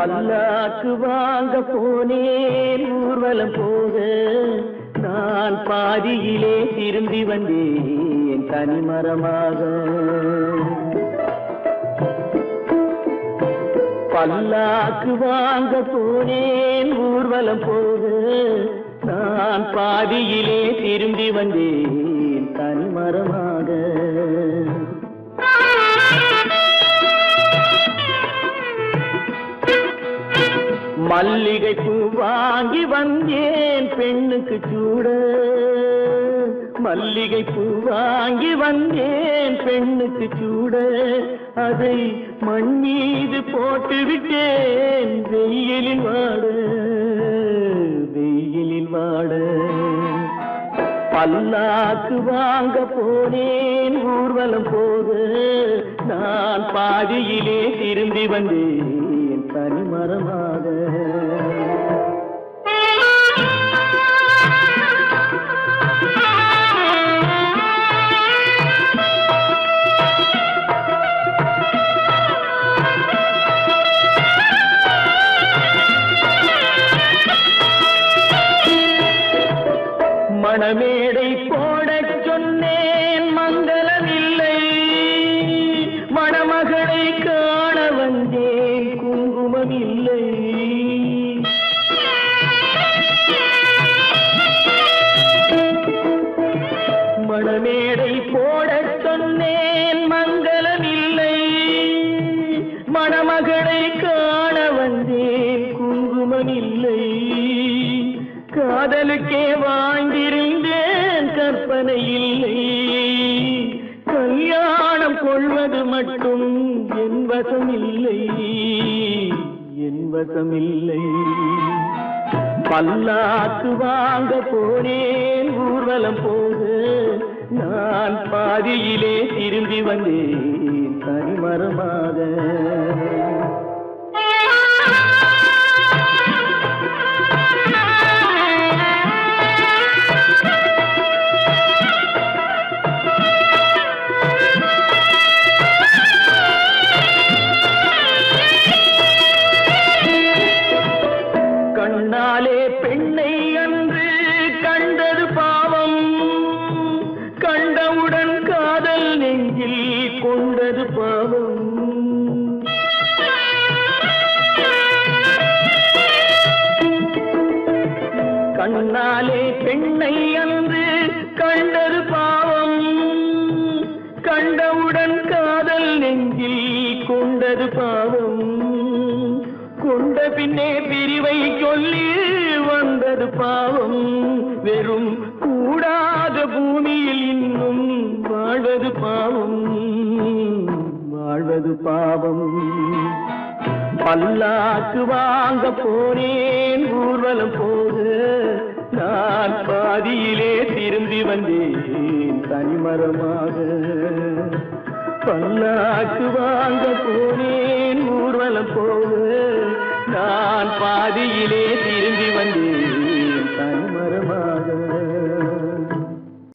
பல்லாக்கு வாங்க போனேன் ஊர்வலம் போக, நான் பாதியிலே திரும்பி வந்தேன் தனிமரமாக. பல்லாக்கு வாங்க போனேன் ஊர்வலம் போக, நான் பாதியிலே திரும்பி வந்தேன் தனிமரமாக. மல்லிகை பூ வாங்கி வந்தேன் பெண்ணுக்கு சூட, மல்லிகை பூ வாங்கி வந்தேன் பெண்ணுக்கு சூட, அதை மண் மீது போட்டு விட்டேன் வெயிலில் வாட, வெயிலில் வாட. பல்லாக்கு வாங்க போனேன் ஊர்வலம் போக, நான் பாதியிலே திரும்பி வந்தேன் தனிமரமாக. மணமேடை போடச் சொன்னேன் மங்களமில்லை, மணமகளை காண வந்தேன் குங்குமமில்லை. மணமேடை போடச் சொன்னேன் மங்களமில்லை, மணமகளை காண வந்தேன் குங்குமமில்லை. காதலுக்கே வாழ்ந்திருந்தேன் கற்பனை இல்லை, கல்யாணம் கொள்வது மட்டும் என் வசமில்லை, என் வசமில்லை. பல்லாக்கு வாங்க போனேன் ஊர்வலம் போக, நான் பாதியிலே திரும்பி வந்தேன் தனிமரமாக. கண்ணாலே பெண்ணை அன்று கண்டது பாவம், கண்டவுடன் காதல் நெஞ்சில் கொண்டது பாவம். கண்ணாலே பெண்ணை அன்று கண்டது பாவம், கண்டவுடன் காதல் நெஞ்சில் கொண்டது பாவம். கொண்ட பின்னே பிரிவை சொல்லி வந்தது பாவம், வெறும் கூடாத பூமியில் இன்னும் வாழ்வது பாவம், வாழ்வது பாவம். பல்லாக்கு வாங்க போனேன் ஊர்வலம் போக, நான் பாதியிலே திரும்பி வந்தேன் தனிமரமாக. பல்லாக்கு வாங்க போனேன் ஊர்வலம் போக, நான் பாதியிலே திரும்பி வந்தேன் தனிமரமாக.